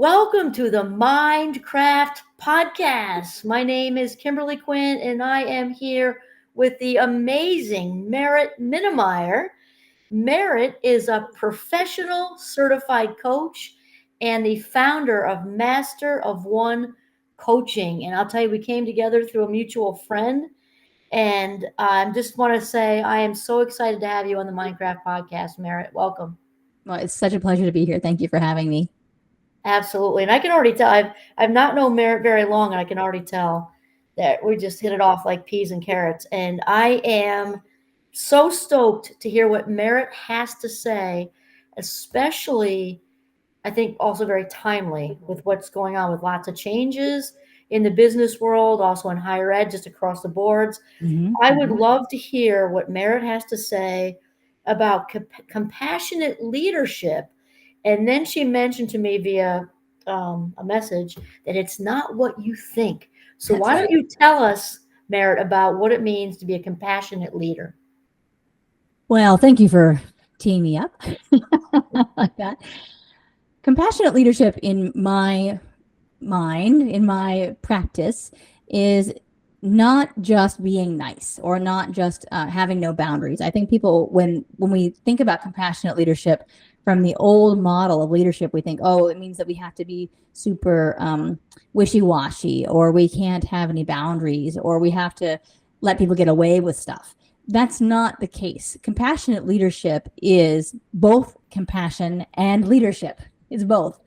Welcome to the Mindcraft Podcast. My name is Kimberly Quinn, and I am here with the amazing Merritt Minnemeyer. Merritt is a professional certified coach and the founder of Master of One Coaching. And I'll tell you, we came together through a mutual friend. And I just want to say I am so excited to have you on the Mindcraft Podcast, Merritt. Welcome. Well, it's such a pleasure to be here. Thank you for having me. Absolutely. And I can already tell I've not known Merritt very long, and I can already tell that we just hit it off like peas and carrots. And I am so stoked to hear what Merritt has to say, especially I think also very timely with what's going on with lots of changes in the business world, also in higher ed, just across the boards. I would love to hear what Merritt has to say about compassionate leadership. And then she mentioned to me via a message that it's not what you think. So That's why right. don't you tell us, Merritt, about what it means to be a compassionate leader? Well, thank you for teeing me up like that. Compassionate leadership, in my mind, in my practice, is not just being nice or not just having no boundaries. I think people, when we think about compassionate leadership from the old model of leadership, we think, oh, it means that we have to be super wishy-washy, or we can't have any boundaries, or we have to let people get away with stuff. That's not the case. Compassionate leadership is both compassion and leadership. It's both.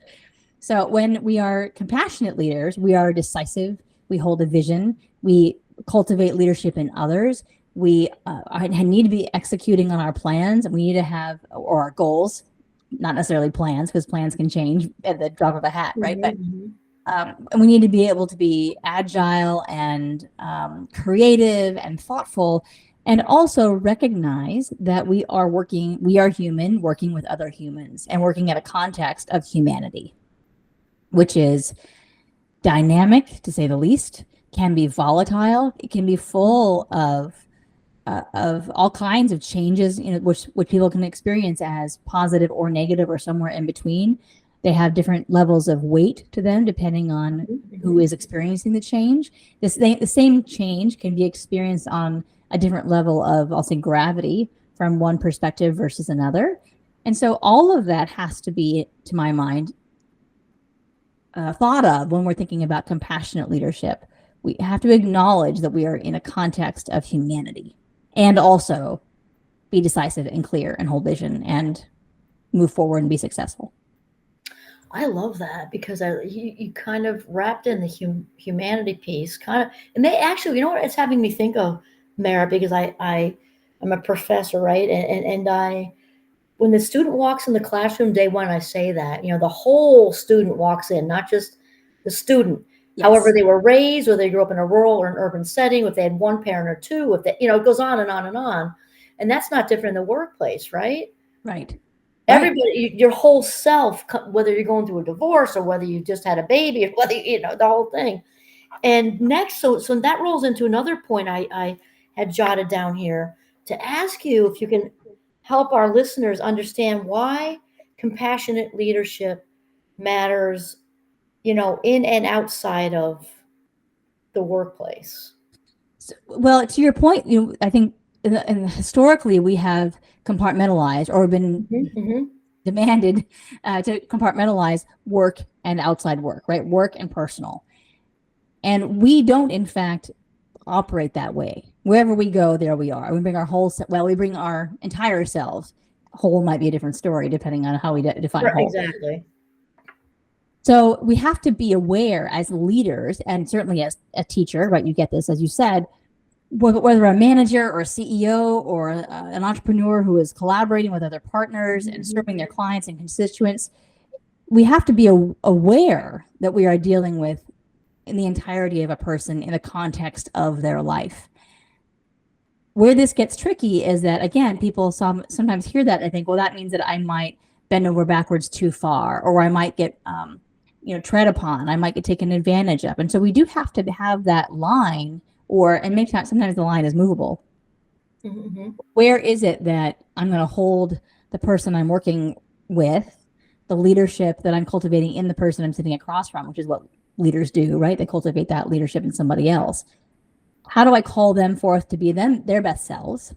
So when we are compassionate leaders, we are decisive, we hold a vision, we cultivate leadership in others, we need to be executing on our plans, and we need to have, or our goals, not necessarily plans, because plans can change at the drop of a hat, right? Mm-hmm. And we need to be able to be agile and creative and thoughtful, and also recognize that we are human, working with other humans and working at a context of humanity, which is dynamic, to say the least, can be volatile. It can be full of all kinds of changes, which people can experience as positive or negative or somewhere in between. They have different levels of weight to them depending on who is experiencing the change. The same change can be experienced on a different level of, I'll say, gravity from one perspective versus another. And so all of that has to be, to my mind, thought of when we're thinking about compassionate leadership. We have to acknowledge that we are in a context of humanity, and also be decisive and clear and hold vision and move forward and be successful. I love that because you kind of wrapped in the humanity piece, kind of, and they actually, you know what it's having me think of, Mara, because I am a professor, right? And I, when the student walks in the classroom day one, I say that, the whole student walks in, not just the student. Yes. However they were raised, or they grew up in a rural or an urban setting, if they had one parent or two, if they, it goes on and on and on. And that's not different in the workplace, right? Right. Everybody, your whole self, whether you're going through a divorce or whether you just had a baby, or whether, the whole thing. And next, so that rolls into another point I had jotted down here to ask you if you can help our listeners understand why compassionate leadership matters, in and outside of the workplace. Well, to your point, I think historically we have compartmentalized or been demanded to compartmentalize work and outside work, right? Work and personal. And we don't, in fact, operate that way. Wherever we go, there we are. We bring we bring our entire selves. Whole might be a different story depending on how we define whole. Exactly. So we have to be aware as leaders, and certainly as a teacher, right? You get this, as you said, whether a manager or a CEO or an entrepreneur who is collaborating with other partners and serving their clients and constituents, we have to be aware that we are dealing with in the entirety of a person in the context of their life. Where this gets tricky is that, again, people sometimes hear that and think, well, that means that I might bend over backwards too far, or I might get tread upon, I might get taken advantage of. And so we do have to have that line, and maybe sometimes the line is movable. Where is it that I'm going to hold the person I'm working with, the leadership that I'm cultivating in the person I'm sitting across from, which is what leaders do, right? They cultivate that leadership in somebody else. How do I call them forth to be their best selves,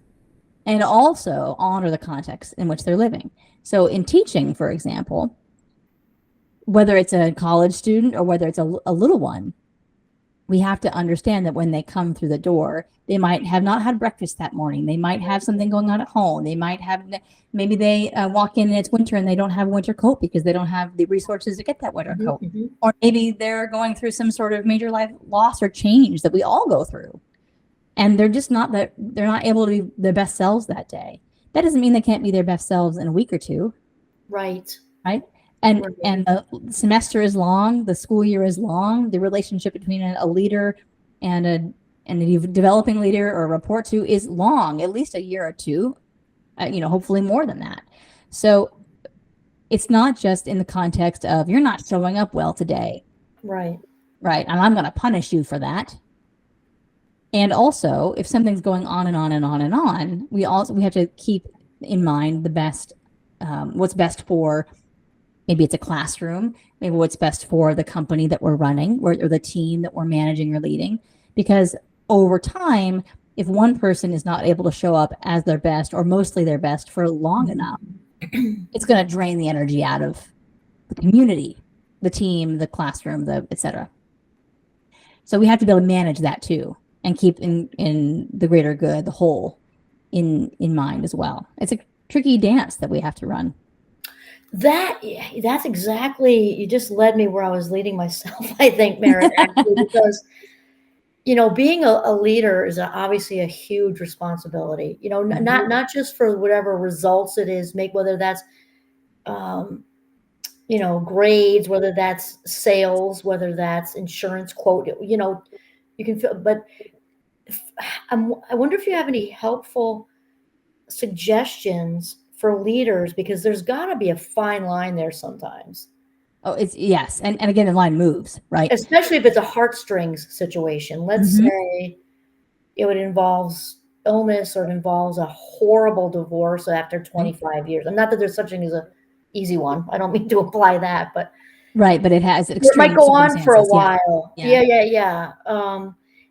and also honor the context in which they're living? So in teaching, for example, whether it's a college student or whether it's a little one, we have to understand that when they come through the door, they might have not had breakfast that morning. They might have something going on at home. They might have, maybe they walk in and it's winter and they don't have a winter coat because they don't have the resources to get that winter coat. Mm-hmm. Or maybe they're going through some sort of major life loss or change that we all go through. And they're just not that, they're not able to be their best selves that day. That doesn't mean they can't be their best selves in a week or two. Right. Right. And the semester is long, the school year is long, the relationship between a leader and a developing leader or a report to is long, at least a year or two, hopefully more than that. So it's not just in the context of you're not showing up well today. Right. Right. And I'm going to punish you for that. And also, if something's going on and on and on and on, we have to keep in mind the best, what's best for. Maybe it's a classroom, maybe what's best for the company that we're running or the team that we're managing or leading. Because over time, if one person is not able to show up as their best or mostly their best for long enough, it's going to drain the energy out of the community, the team, the classroom, et cetera. So we have to be able to manage that too and keep in the greater good, the whole in mind as well. It's a tricky dance that we have to run. That's exactly, you just led me where I was leading myself, I think, Merritt, actually, because, being a leader is obviously a huge responsibility, not just for whatever results it is, whether that's, grades, whether that's sales, whether that's insurance quote, you can feel, but I wonder if you have any helpful suggestions for leaders, because there's got to be a fine line there sometimes. Oh, it's yes. And again, the line moves, right? Especially if it's a heartstrings situation. Let's say it involves illness or it involves a horrible divorce after 25 years. And not that there's such thing as a easy one. I don't mean to imply that, but right. But it has it might go on for a yeah. while. Yeah.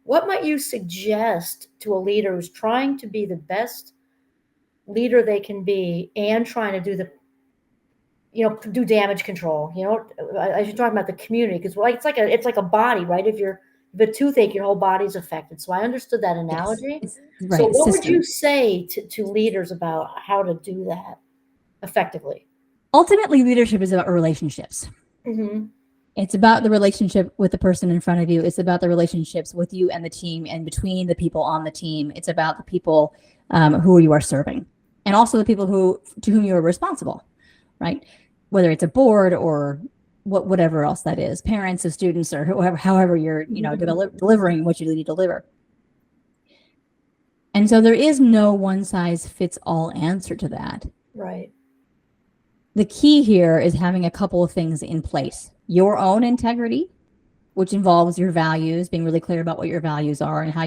What might you suggest to a leader who's trying to be the best leader they can be and trying to do do damage control? I should talk about the community, because it's like a body, right? If you're a toothache, your whole body's affected. So I understood that analogy. Yes. Right. So what would you say to leaders about how to do that effectively? Ultimately, leadership is about relationships. Mm-hmm. It's about the relationship with the person in front of you. It's about the relationships with you and the team and between the people on the team. It's about the people who you are serving, and also the people to whom you are responsible, right? Whether it's a board or whatever else that is, parents of students or however you're delivering what you need to deliver. And so there is no one size fits all answer to that. Right. The key here is having a couple of things in place. Your own integrity, which involves your values, being really clear about what your values are and how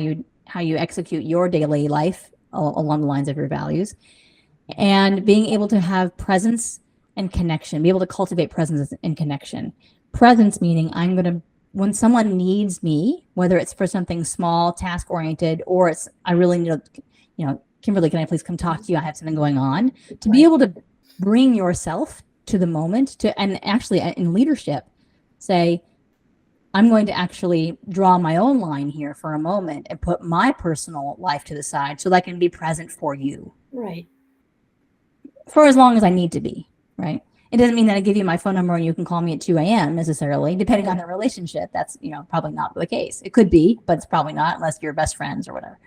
you execute your daily life along the lines of your values, and being able to have presence and connection, be able to cultivate presence and connection. Presence meaning when someone needs me, whether it's for something small, task oriented, or it's, I really need Kimberly, can I please come talk to you? I have something going on. To be able to bring yourself to the moment and actually in leadership, say, I'm going to actually draw my own line here for a moment and put my personal life to the side so that I can be present for you. Right. For as long as I need to be, right? It doesn't mean that I give you my phone number and you can call me at 2 a.m. necessarily, depending on the relationship. That's, probably not the case. It could be, but it's probably not unless you're best friends or whatever.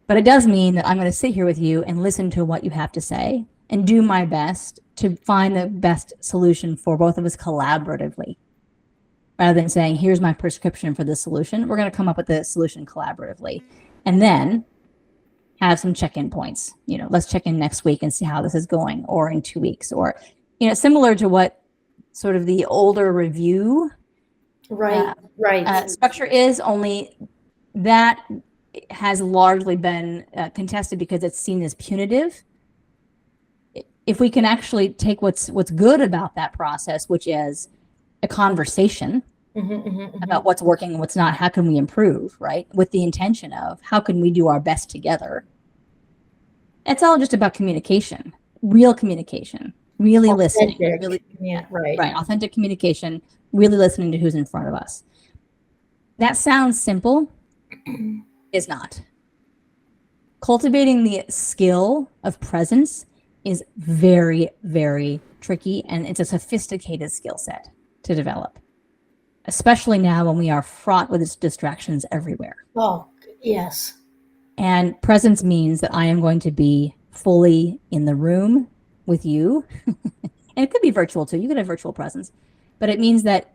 But it does mean that I'm going to sit here with you and listen to what you have to say and do my best to find the best solution for both of us collaboratively. Rather than saying, here's my prescription for this solution, we're going to come up with the solution collaboratively. And then have some check-in points. Let's check in next week and see how this is going, or in 2 weeks, or, similar to what sort of the older review structure is, only that has largely been contested because it's seen as punitive. if we can actually take what's good about that process, which is a conversation about what's working and what's not, how can we improve, right? With the intention of how can we do our best together. It's all just about communication, real communication, really listening, really, right, authentic communication, really listening to who's in front of us. That sounds simple, is not. Cultivating the skill of presence is very, very tricky, and it's a sophisticated skill set to develop, especially now when we are fraught with distractions everywhere. Oh, yes. And presence means that I am going to be fully in the room with you. And it could be virtual too. You could have virtual presence. But it means that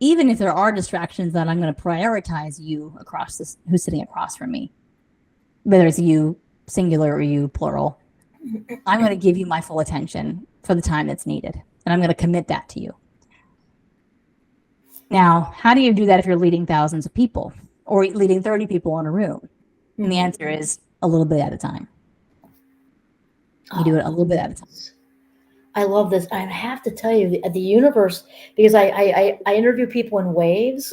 even if there are distractions, that I'm going to prioritize you across this, who's sitting across from me, whether it's you singular or you plural. I'm going to give you my full attention for the time that's needed. And I'm going to commit that to you. Now, how do you do that if you're leading thousands of people or leading 30 people in a room? And the answer is a little bit at a time. You do it a little bit at a time. I love this. I have to tell you, the universe, because I interview people in waves,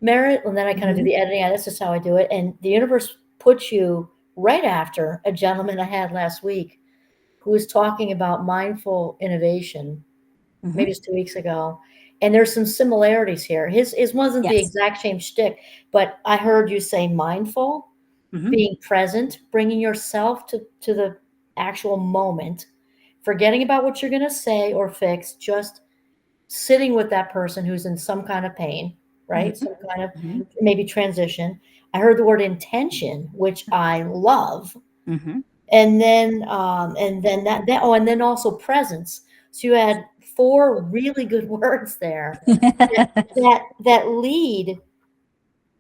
Merritt, and then I kind of do the editing. That's just how I do it. And the universe puts you right after a gentleman I had last week who was talking about mindful innovation. Maybe it's 2 weeks ago. And there's some similarities here. His wasn't the exact same shtick, but I heard you say mindful, being present, bringing yourself to the actual moment, forgetting about what you're going to say or fix, just sitting with that person who's in some kind of pain, right? Some kind of maybe transition. I heard the word intention, which I love. And then and then also presence. So you had 4 really good words there that lead,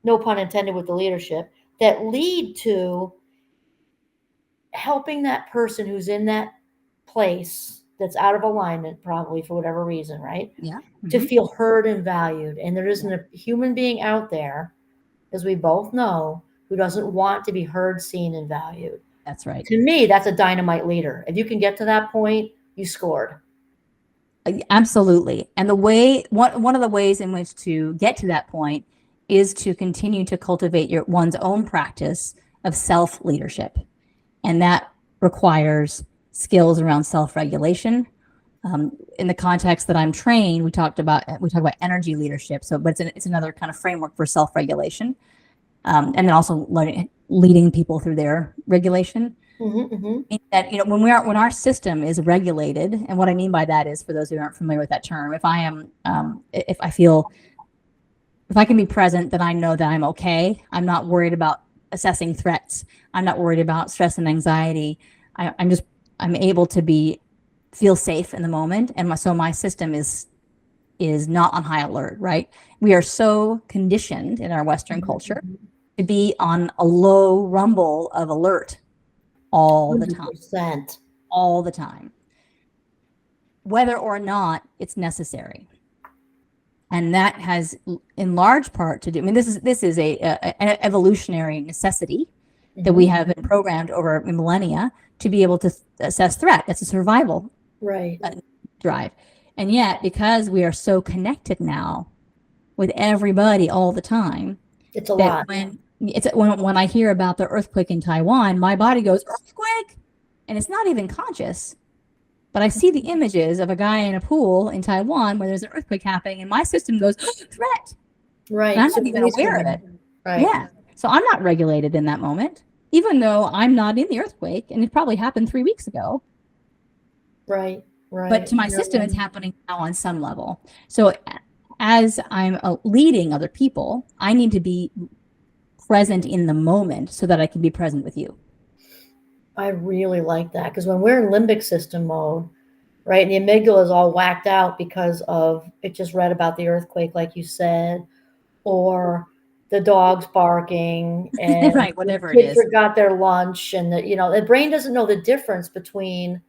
no pun intended with the leadership, that lead to helping that person who's in that place that's out of alignment, probably for whatever reason, right? Yeah. To feel heard and valued. And there isn't a human being out there, as we both know, who doesn't want to be heard, seen, and valued. That's right. To me, that's a dynamite leader. If you can get to that point, you scored. Absolutely. And one of the ways in which to get to that point is to continue to cultivate one's own practice of self-leadership. And that requires skills around self-regulation. In the context that I'm trained, we talk about energy leadership. But it's another kind of framework for self-regulation, and then also leading people through their regulation. That when our system is regulated, and what I mean by that is, for those who aren't familiar with that term, if I can be present, then I know that I'm okay. I'm not worried about assessing threats. I'm not worried about stress and anxiety. I'm able to feel safe in the moment, and my system is not on high alert. Right? We are so conditioned in our Western culture to be on a low rumble of alert all the time. 100%. All the time, whether or not it's necessary. And that has, in large part, to do. I mean, this is an evolutionary necessity that we have been programmed over millennia to be able to assess threat. That's a survival drive. And yet, because we are so connected now with everybody all the time, it's a lot. When I hear about the earthquake in Taiwan, my body goes, earthquake, and it's not even conscious. But I see the images of a guy in a pool in Taiwan where there's an earthquake happening, and my system goes, threat. Right. And I'm not even aware of it. Right. Yeah. So I'm not regulated in that moment, even though I'm not in the earthquake, and it probably happened 3 weeks ago. Right. Right. But to my system, it's happening now on some level. So as I'm leading other people, I need to be present in the moment so that I can be present with you. I really like that, because when we're in limbic system mode, right, and the amygdala is all whacked out because of, it just read about the earthquake, like you said, or the dogs barking, and right, whatever kids it is, forgot their lunch, and the brain doesn't know the difference between,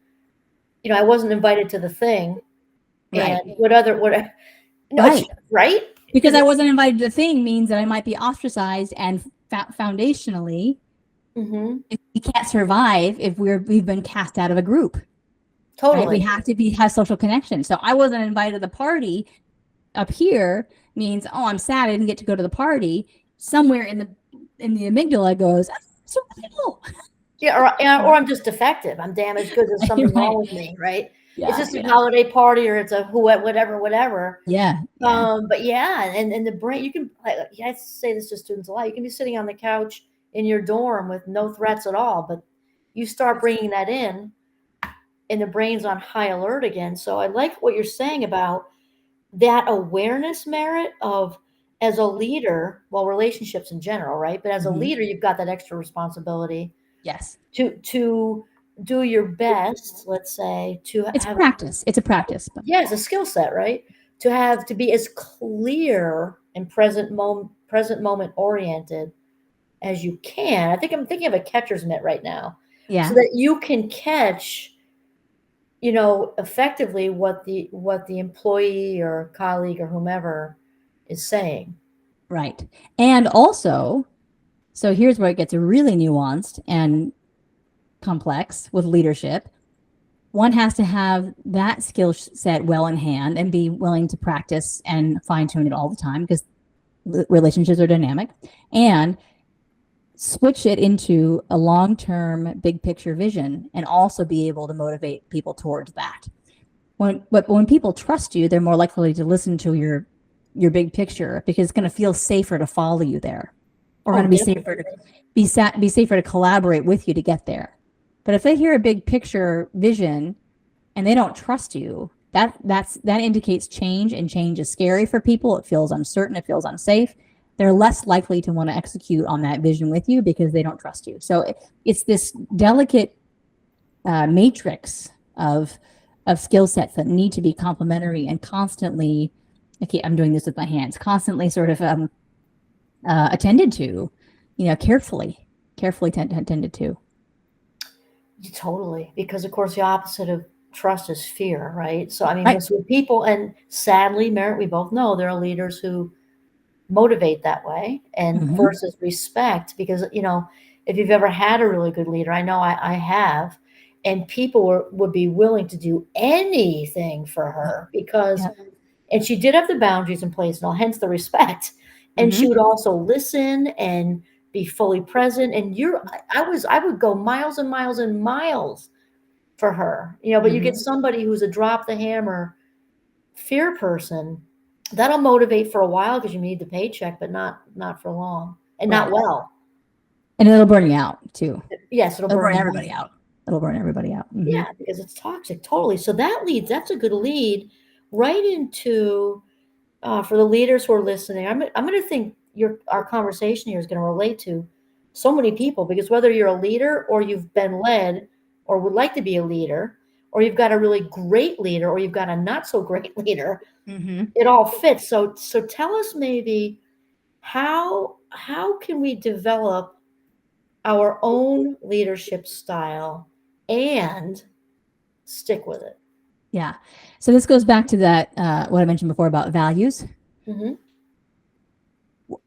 I wasn't invited to the thing, and right? Because I wasn't invited to the thing means that I might be ostracized, and foundationally, if we can't survive if we've been cast out of a group. right? We Totally. have to have social connection. So I wasn't invited to the party up here means, oh, I'm sad I didn't get to go to the party. Somewhere in the amygdala goes, oh, so cool. Yeah, or I'm just defective. I'm damaged goods. There's something Right. wrong with me, right? It's Yeah. just a Yeah. holiday party, or it's a whatever. Yeah. Yeah. But yeah, and the brain, you can, yeah, I say this to students a lot. You can be sitting on the couch in your dorm with no threats at all, but you start bringing that in, and the brain's on high alert again. So I like what you're saying about that awareness, Merit, of as a leader, well, relationships in general, right? But as a Mm-hmm. leader, you've got that extra responsibility Yes. to do your best, let's say, to It's have, practice. It's a practice. But yeah, it's a skill set, right? To be as clear and present moment oriented as you can. I think I'm thinking of a catcher's mitt right now, so yeah. that you can catch, effectively what the employee or colleague or whomever is saying. Right. And also, so here's where it gets really nuanced and complex with leadership. One has to have that skill set well in hand and be willing to practice and fine tune it all the time because relationships are dynamic, and switch it into a long term, big picture vision and also be able to motivate people towards that. But when people trust you, they're more likely to listen to your big picture because it's going to feel safer to follow you there, or going Oh, to be safer definitely. to be safer to collaborate with you to get there. But if they hear a big picture vision and they don't trust you, that indicates change, and change is scary for people. It feels uncertain, it feels unsafe. They're less likely to want to execute on that vision with you because they don't trust you. So it's this delicate matrix of skill sets that need to be complementary and constantly, okay, I'm doing this with my hands, constantly sort of attended to, carefully attended to. Totally, because of course the opposite of trust is fear, right? So I mean, Right. with people, and sadly, Merritt, we both know there are leaders who motivate that way, and Mm-hmm. versus respect, because if you've ever had a really good leader, I know I have, and people would be willing to do anything for Yep. her, because, Yep. and she did have the boundaries in place and all, hence the respect. And she Mm-hmm. would also listen and be fully present. And I would go miles and miles and miles for her, but you get Mm-hmm. somebody who's a drop the hammer fear person, that'll motivate for a while because you need the paycheck, but not for long, and not Right. well. And it'll burn you out too. Yes, it'll It'll burn burn you out. everybody out. It'll burn everybody out. Mm-hmm. Yeah, because it's toxic, totally. So that's a good lead right into, for the leaders who are listening. I'm going to think our conversation here is going to relate to so many people, because whether you're a leader or you've been led or would like to be a leader, or you've got a really great leader or you've got a not so great leader, Mm-hmm. it all fits. So tell us maybe how can we develop our own leadership style and stick with it. Yeah. So this goes back to that, what I mentioned before about values. Hmm.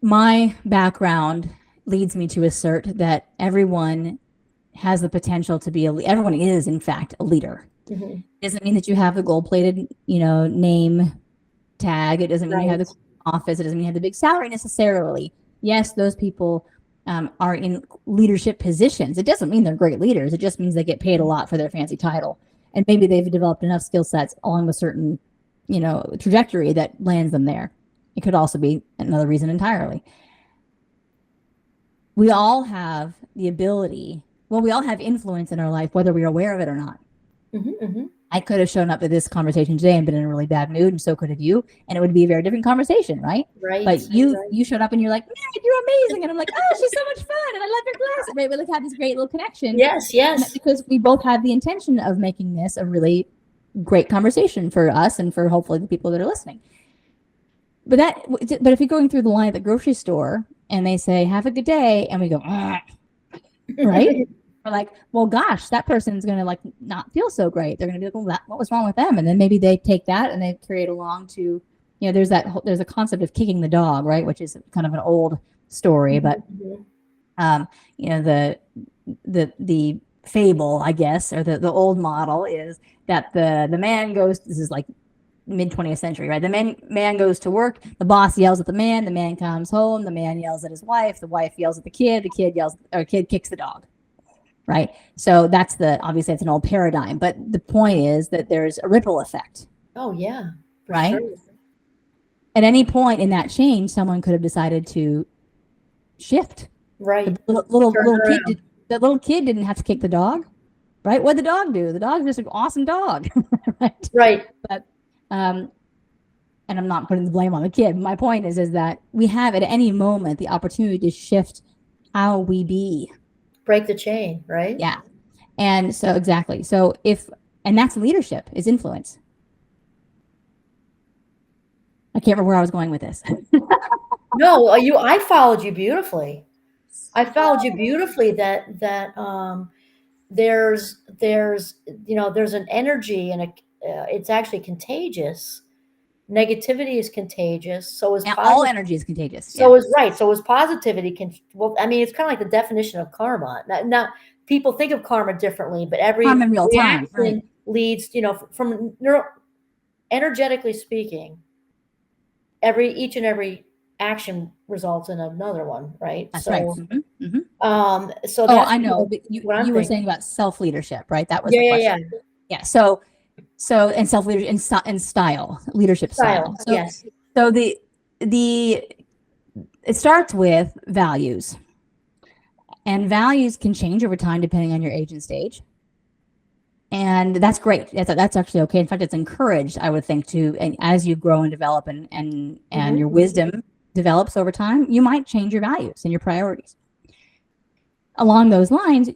My background leads me to assert that everyone has the potential to be everyone is in fact a leader. Hmm. It doesn't mean that you have the gold plated, name tag. It doesn't mean you have Right. the office. It doesn't mean you have the big salary necessarily. Yes, those people are in leadership positions. It doesn't mean they're great leaders. It just means they get paid a lot for their fancy title. And maybe they've developed enough skill sets along a certain, trajectory that lands them there. It could also be another reason entirely. We all have the ability, well, we all have influence in our life, whether we're aware of it or not. Hmm. Hmm. I could have shown up at this conversation today and been in a really bad mood, and so could have you, and it would be a very different conversation, right? Right. But you showed up and you're like, man, you're amazing, and I'm like, oh, she's so much fun, and I love your class, right? We like have this great little connection, Yes. and Yes. because we both have the intention of making this a really great conversation for us and for hopefully the people that are listening. But if you're going through the line at the grocery store and they say, have a good day, and we go, right? We're like, well, gosh, that person's going to like not feel so great. They're going to be like, well, what was wrong with them? And then maybe they take that and they carry it along to, there's a concept of kicking the dog, right? Which is kind of an old story, but Mhm. the fable, I guess, or the old model is that the man goes, this is like mid 20th century, right? The man goes to work, the boss yells at the man comes home, the man yells at his wife, the wife yells at the kid yells, or kid kicks the dog, right? So that's obviously it's an old paradigm, but the point is that there's a ripple effect, Oh yeah, for right? sure. At any point in that chain, someone could have decided to shift. Right. The little Turn it little kid around. the little kid didn't have to kick the dog, right? What'd the dog do? The dog's just an awesome dog, right? Right. But um, and I'm not putting the blame on the kid. My point is that we have at any moment the opportunity to shift how we be. Break the chain, right? Yeah. And so exactly. So and that's leadership, is influence. I can't remember where I was going with this. No, I followed you beautifully. I followed you beautifully that there's there's an energy and it's actually contagious. Negativity is contagious. So is And all positive. energy is contagious. Yeah. So is right. So is positivity well, I mean, it's kind of like the definition of karma. Now people think of karma differently, but every Karma in real time, reaction right? leads, from energetically speaking, each and every action results in another one, right? That's right. So Mm-hmm. Mm-hmm. so Oh, that's I know. But what I'm you were thinking. saying about self leadership, right? That was Yeah, the yeah, question. yeah. Yeah. So and self leadership and style, leadership style. Style, yes. So the it starts with values, and values can change over time depending on your age and stage. And that's great. That's actually okay. In fact, it's encouraged, I would think, to, and as you grow and develop and your wisdom develops over time, you might change your values and your priorities. Along those lines,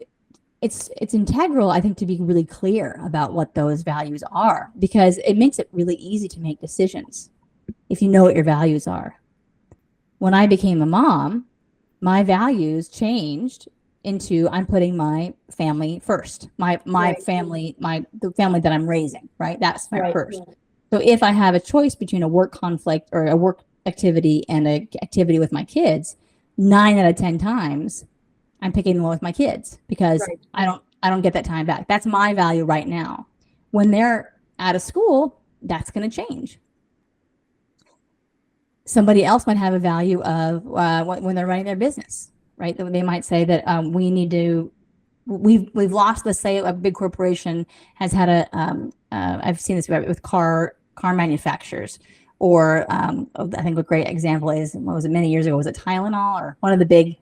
it's integral, I think, to be really clear about what those values are, because it makes it really easy to make decisions if you know what your values are. When I became a mom, my values changed into I'm putting my family first, my Right. family, the family that I'm raising, right? That's my Right. first. So if I have a choice between a work conflict or a work activity and an activity with my kids, 9 out of 10 times I'm picking the one with my kids, because Right. I don't get that time back. That's my value right now. When they're out of school, that's going to change. Somebody else might have a value of when they're running their business, right? They might say that we need to. We've lost. Let's say a big corporation has had I've seen this with car manufacturers, or I think a great example is, what was it, many years ago? Was it Tylenol, or one of the big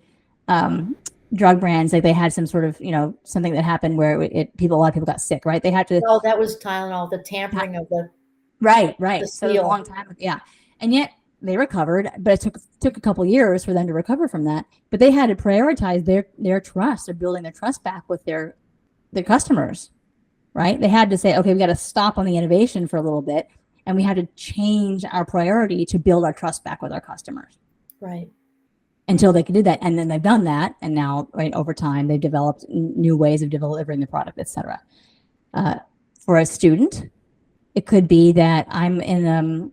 drug brands? Like they had some sort of something that happened where a lot of people got sick, right? They had to. Oh, that was Tylenol, the tampering of the Right. So it was a seal. long time. Yeah, and yet they recovered, but it took a couple years for them to recover from that. But they had to prioritize their trust. They're building their trust back with their customers, right? They had to say, okay, we got to stop on the innovation for a little bit, and we had to change our priority to build our trust back with our customers. Right. Until they could do that, and then they've done that, and now, right, over time they've developed new ways of delivering the product, etc. For a student, it could be that I'm in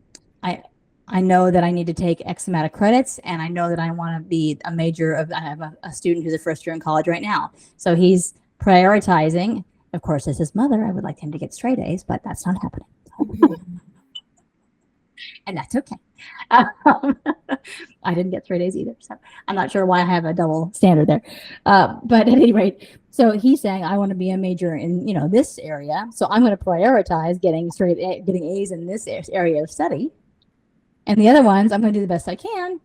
I know that I need to take X amount of credits, and I know that I want to be a major of. I have a student who's a first year in college right now, so he's prioritizing. Of course, as his mother, I would like him to get straight A's, but that's not happening, and that's okay. I didn't get straight A's either, so I'm not sure why I have a double standard there. But at any rate, so he's saying I want to be a major in this area, so I'm going to prioritize getting A's in this area of study. And the other ones, I'm going to do the best I can.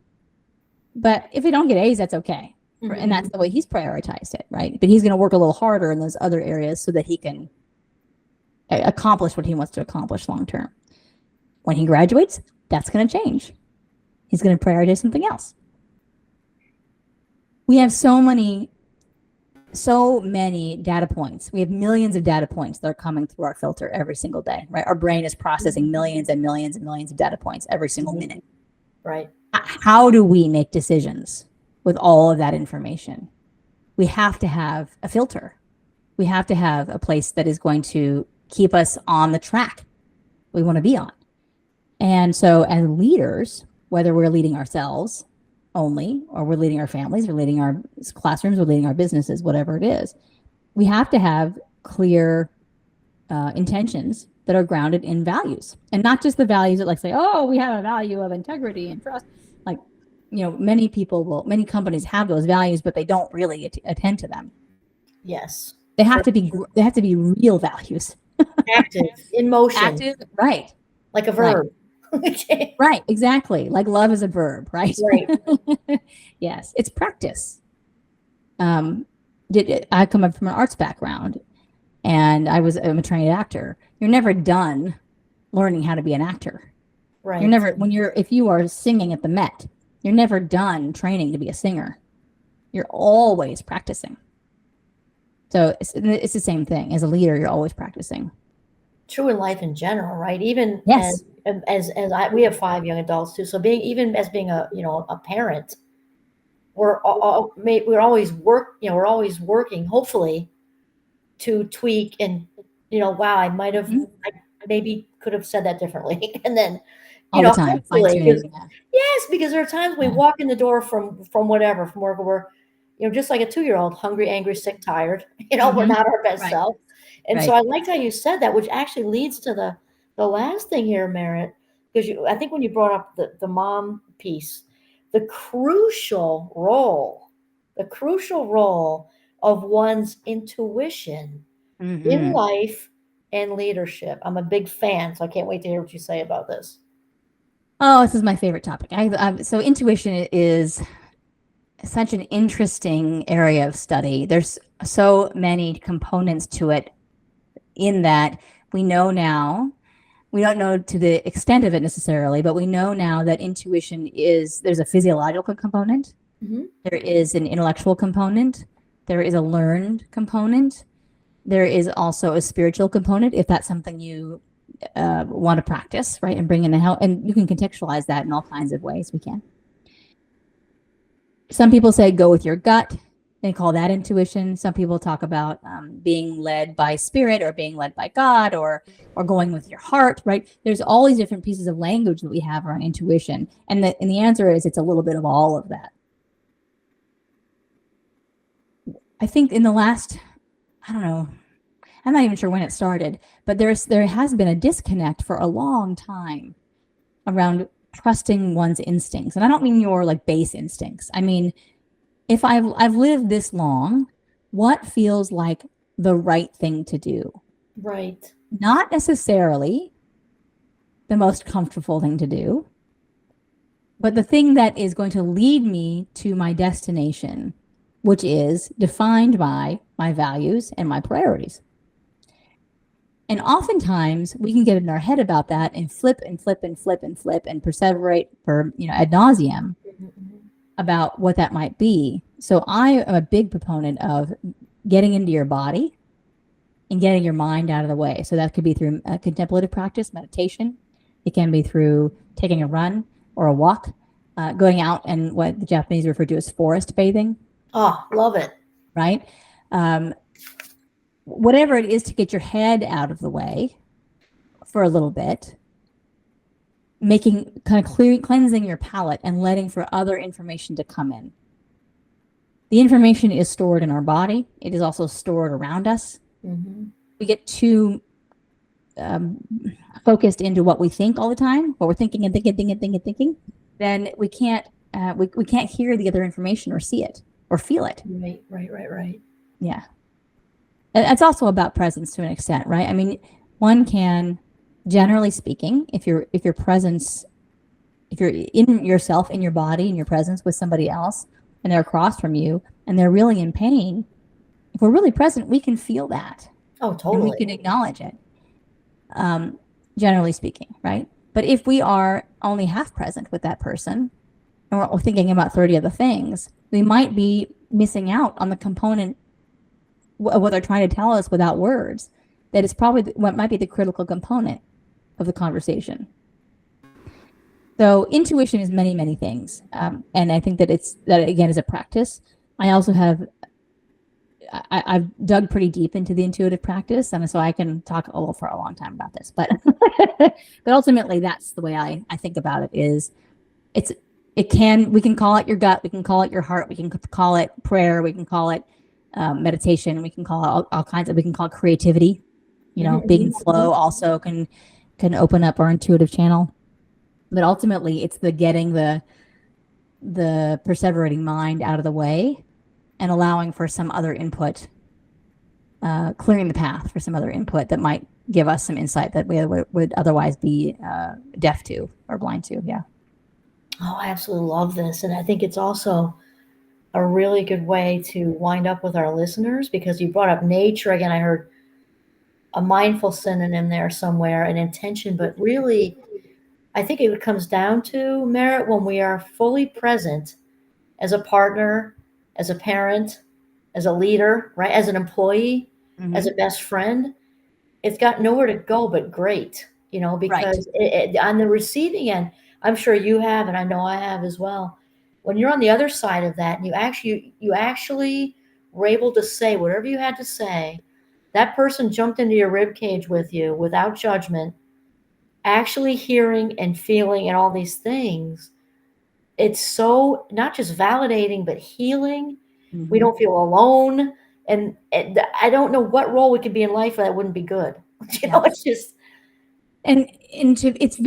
But if we don't get A's, that's okay. Mm-hmm. And that's the way he's prioritized it, right? But he's going to work a little harder in those other areas so that he can accomplish what he wants to accomplish long term. When he graduates, that's going to change. He's going to prioritize something else. We have so many data points. We have millions of data points that are coming through our filter every single day, right? Our brain is processing millions and millions and millions of data points every single minute. Right. How do we make decisions with all of that information? We have to have a filter. We have to have a place that is going to keep us on the track we want to be on. And so as leaders, whether we're leading ourselves only, or we're leading our families, we're leading our classrooms, we're leading our businesses, whatever it is, we have to have clear intentions that are grounded in values, and not just the values that like say, oh, we have a value of integrity and trust. Like, many companies have those values, but they don't really attend to them. Yes. They have For to be sure. they have to be real values. Active, in motion, Active, right? like a Right. verb. Okay. Right, exactly. Like love is a verb, right? Right. Yes, it's practice. I come up from an arts background, and I'm a trained actor. You're never done learning how to be an actor. You're Right. never if you are singing at the Met, you're never done training to be a singer. You're always practicing. So it's the same thing. As a leader, you're always practicing. True in life in general, right? Even Yes. we have 5 young adults too. So being a, a parent, we're always we're always working, hopefully, to tweak and, wow, Mhm. I maybe could have said that differently. And then, All the time, fine hopefully, because tuning. Yeah. yes, because there are times we Yeah. walk in the door from whatever, from work, we're, just like a 2-year-old, hungry, angry, sick, tired. We're Hmm. not our best Right. self. And so Right. I liked how you said that, which actually leads to the last thing here, Merritt, because I think when you brought up the mom piece, the the crucial role of one's intuition in Hmm. life and leadership. I'm a big fan, so I can't wait to hear what you say about this. Oh, this is my favorite topic. So intuition is such an interesting area of study. There's so many components to it, in that we know now, we don't know to the extent of it necessarily, but we know now that there's a physiological component, Hmm. there is an intellectual component, there is a learned component, there is also a spiritual component, if that's something you want to practice, right? And bring in the help, and you can contextualize that in all kinds of ways. We can. Some people say go with your gut. They call that intuition. Some people talk about being led by spirit, or being led by God, or going with your heart, right? There's all these different pieces of language that we have around intuition. And the answer is it's a little bit of all of that. I think in the last, I don't know, I'm not even sure when it started, but there has been a disconnect for a long time around trusting one's instincts. And I don't mean your like base instincts. I mean, if I've lived this long, what feels like the right thing to do? Right. Not necessarily the most comfortable thing to do, but the thing that is going to lead me to my destination, which is defined by my values and my priorities. And oftentimes we can get in our head about that and flip and flip and flip and flip and perseverate for, ad nauseum Mhm. about what that might be. So I am a big proponent of getting into your body and getting your mind out of the way. So that could be through contemplative practice, meditation. It can be through taking a run or a walk, going out and what the Japanese refer to as forest bathing, Oh, love it. right? Um, Whatever it is to get your head out of the way for a little bit, making kind of cleansing your palate and letting for other information to come in. The information is stored in our body. It is also stored around us. Hmm. We get too um, focused into what we think all the time, what we're thinking and thinking, then we can't hear the other information or see it or feel it. Right, right, right, right. Yeah, and it's also about presence to an extent, right? I mean, one can, generally speaking, if your presence, if you're in yourself, in your body, in your presence with somebody else, and they're across from you and they're really in pain, if we're really present, we can feel that Oh, and we totally. can acknowledge it. um, Generally speaking, right? But if we are only half present with that person and we're thinking about 30 other things, we might be missing out on the component of what they're trying to tell us without words. That is probably what might be the critical component of the conversation. So intuition is many, many things. And I think that that again is a practice. I also I've dug pretty deep into the intuitive practice, and so I can talk for a long time about this. But but ultimately, that's the way I think about it. We can call it your gut, we can call it your heart, we can call it prayer, we can call it meditation. We can call all kinds of, we can call creativity, being in flow also can open up our intuitive channel. But ultimately it's the getting the perseverating mind out of the way and allowing for some other input, clearing the path for some other input that might give us some insight that we would otherwise be deaf to or blind to. Yeah. Oh, I absolutely love this. And I think it's also a really good way to wind up with our listeners because you brought up nature. Again, I heard a mindful synonym there somewhere, an intention, but really, I think it comes down to Merritt when we are fully present as a partner, as a parent, as a leader, right? As an employee, as Mm-hmm. a best friend, it's got nowhere to go but great, Right. because on the receiving end, I'm sure you have, and I know I have as well. When you're on the other side of that, and you actually were able to say whatever you had to say, that person jumped into your rib cage with you without judgment, actually hearing and feeling and all these things. It's so not just validating but healing. We Mm-hmm. don't feel alone, and I don't know what role we could be in life that wouldn't be good. Yeah. It's just It's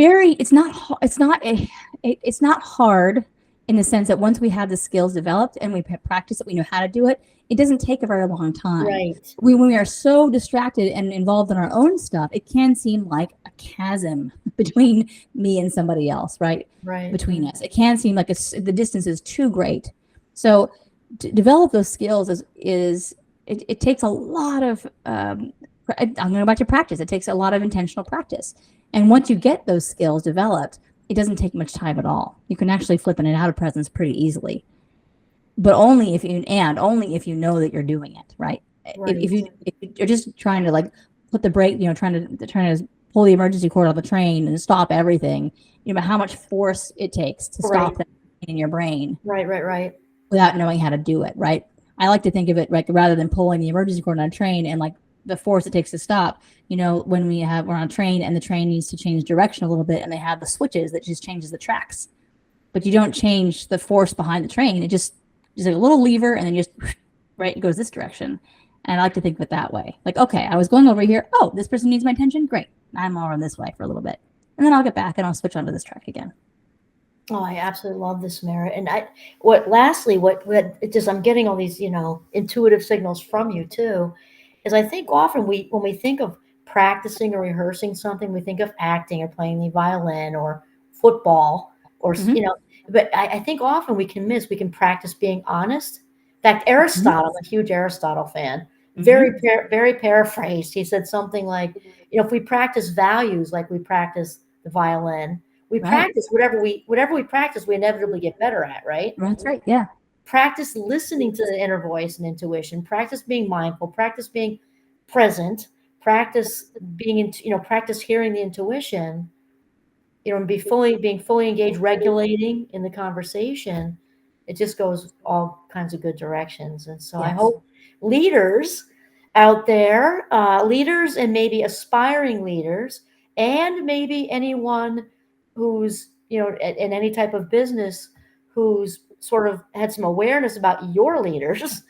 not hard in the sense that once we have the skills developed and we practice it, we know how to do it. It doesn't take a very long time. right, When we are so distracted and involved in our own stuff, it can seem like a chasm between me and somebody else, right? right, Between us, it can seem like the distance is too great. So to develop those skills it takes a lot of I'm going to go back to practice. It takes a lot of intentional practice. And once you get those skills developed, it doesn't take much time at all. You can actually flip in and out of presence pretty easily, but only if you know that you're doing it right. right, If you're just trying to like put the brake, trying to pull the emergency cord on the train and stop everything, how much force it takes to right, stop that in your brain right, right, right, without knowing how to do it, right? I like to think of it like rather than pulling the emergency cord on a train and like the force it takes to stop, when we're on a train and the train needs to change direction a little bit and they have the switches that just changes the tracks. But you don't change the force behind the train. It just a little lever and then just right, it goes this direction. And I like to think of it that way. Like, okay, I was going over here. Oh, this person needs my attention. Great. I'm all on this way for a little bit. And then I'll get back and I'll switch onto this track again. Oh, I absolutely love this, Mara. And what it just, I'm getting all these, intuitive signals from you too, is I think often when we think of practicing or rehearsing something, we think of acting or playing the violin or football or, Mm-hmm. but I think often we can practice being honest. In fact, Mm-hmm. Aristotle, I'm a huge Aristotle fan, Mm-hmm. very paraphrased. He said something like, if we practice values like we practice the violin, we Right. practice whatever we practice, we inevitably get better at, right? That's right. Yeah. Practice listening to the inner voice and intuition, practice being mindful, practice being present, practice practice hearing the intuition, and being fully engaged, regulating in the conversation. It just goes all kinds of good directions. And so I Yes. hope leaders out there, leaders and maybe aspiring leaders, and maybe anyone who's, in any type of business who's sort of had some awareness about your leaders,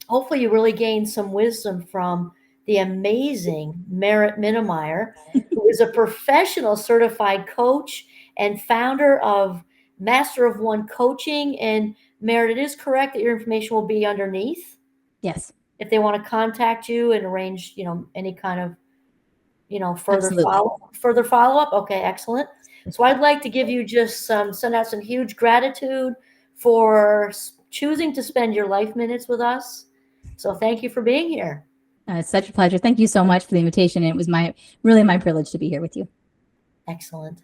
hopefully you really gain some wisdom from the amazing Merritt Minnemeyer, who is a professional certified coach and founder of Master of One Coaching. And Merritt, it is correct that your information will be underneath Yes. if they want to contact you and arrange, any kind of, Absolutely. further follow up. Okay, excellent. So I'd like to give you just send out some huge gratitude for choosing to spend your life minutes with us. So thank you for being here. It's such a pleasure. Thank you so much for the invitation. It was really my privilege to be here with you. Excellent.